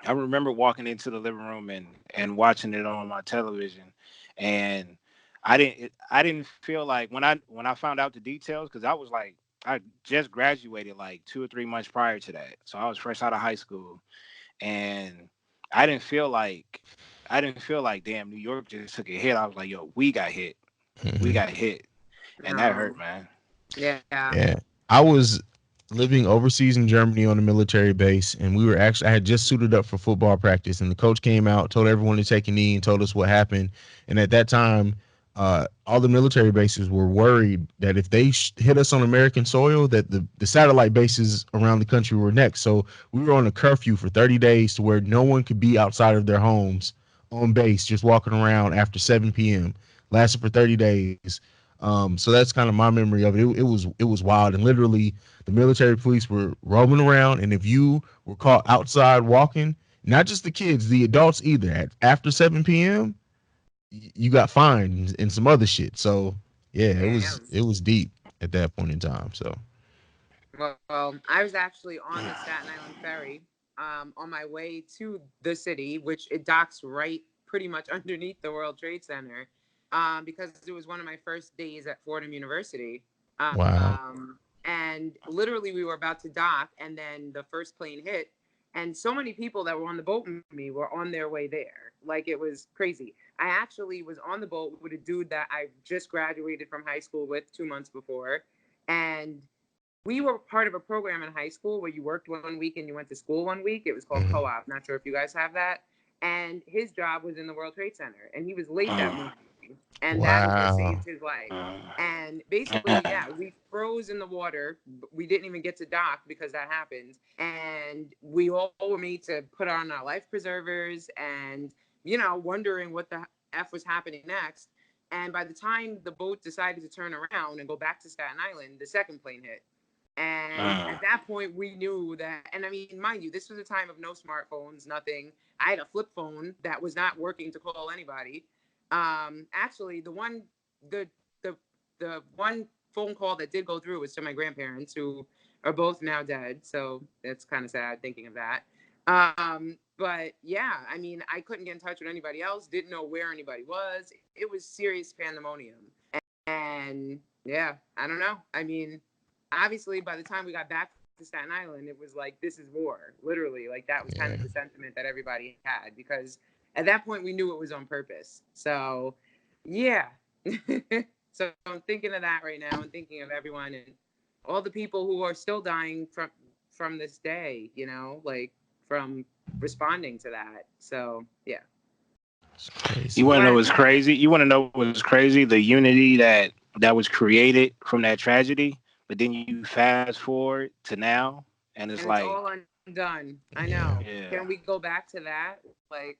remember walking into the living room and watching it on my television, and I didn't feel like when I found out the details because I was like I just graduated like 2 or 3 months prior to that, so I was fresh out of high school, and I didn't feel like damn New York just took a hit. I was like, yo, we Mhm. got hit, and that hurt, No. man. Yeah. Yeah, I was living overseas in Germany on a military base, and I had just suited up for football practice, and the coach came out, told everyone to take a knee, and told us what happened. And at that time, all the military bases were worried that if they hit us on American soil, that the satellite bases around the country were next. So we were on a curfew for 30 days to where no one could be outside of their homes on base, just walking around after 7 p.m. Lasted for 30 days. So that's kind of my memory of it. It was wild, and literally the military police were roaming around, and if you were caught outside walking, not just the kids, the adults either, after 7 p.m., you got fined and some other shit. So yeah, it was Damn. it was deep at that point in time. So Well, I was actually on the Staten Island ferry on my way to the city, which it docks right pretty much underneath the World Trade Center, because it was one of my first days at Fordham University. wow. And literally, we were about to dock, and then the first plane hit. And so many people that were on the boat with me were on their way there. Like, it was crazy. I actually was on the boat with a dude that I just graduated from high school with 2 months before. And we were part of a program in high school where you worked 1 week and you went to school 1 week. It was called Mhm. co-op. Not sure if you guys have that. And his job was in the World Trade Center, and he was late that morning, and that is what Wow. saved his life. And basically, yeah, we froze in the water. We didn't even get to dock because that happened, and we all were made to put on our life preservers, and wondering what the f was happening next. And by the time the boat decided to turn around and go back to Staten Island, the second plane hit. And at that point, we knew that. And I mean, mind you, this was a time of no smartphones, nothing. I had a flip phone that was not working to call anybody. Actually, the the the one phone call that did go through was to my grandparents, who are both now dead. So that's kind of sad thinking of that. But yeah, I mean, I couldn't get in touch with anybody else. Didn't know where anybody was. It was serious pandemonium. And yeah, I don't know. I mean, obviously, by the time we got back to Staten Island, it was like, this is war. Literally, like, that was kind Yeah. of the sentiment that everybody had, because at that point we knew it was on purpose. So yeah. So I'm thinking of that right now, and thinking of everyone and all the people who are still dying from this day, like, from responding to that. So yeah. It's You crazy. want to know Glad what's crazy? You want to know what's crazy? The unity that was created from that tragedy, but then you fast forward to now, and it's and it's like, all undone. I Yeah. know. yeah, Can we go back to that? Like,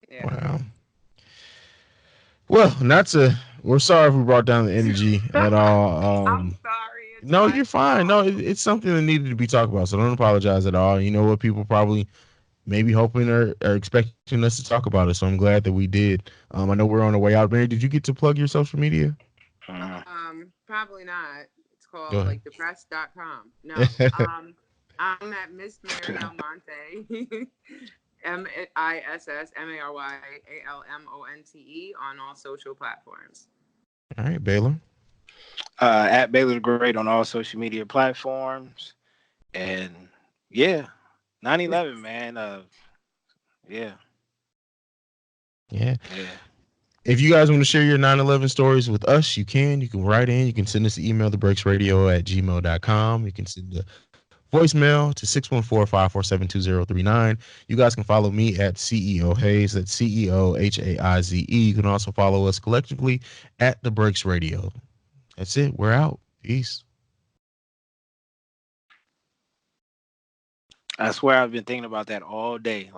yeah. Wow. Well, not to. We're sorry if we brought down the energy at all. I'm sorry. It's No, my you're fine. No, fault. it's something that needed to be talked about. So don't apologize at all. You know what? People probably maybe hoping or expecting us to talk about it. So I'm glad that we did. I know we're on the way out. Mary, did you get to plug your social media? uh, Probably not. It's Go called ahead. like depressed.com. No. I'm at Miss Mary Almonte. MISSMARYALMONTE on all social platforms. All right, Baylor. At Baylor the Great on all social media platforms. And yeah, 9/11, man. Yeah, Yeah. yeah. If you guys want to share your 9/11 stories with us, you can. You can write in. You can send us an email, thebreaksradio@gmail.com. You can send a voicemail to 614-547-2039. You guys can follow me at CEO Hayes. That's CEOHAIZE. You can also follow us collectively at The Breaks Radio. That's it. We're out. Peace. I swear I've been thinking about that all day.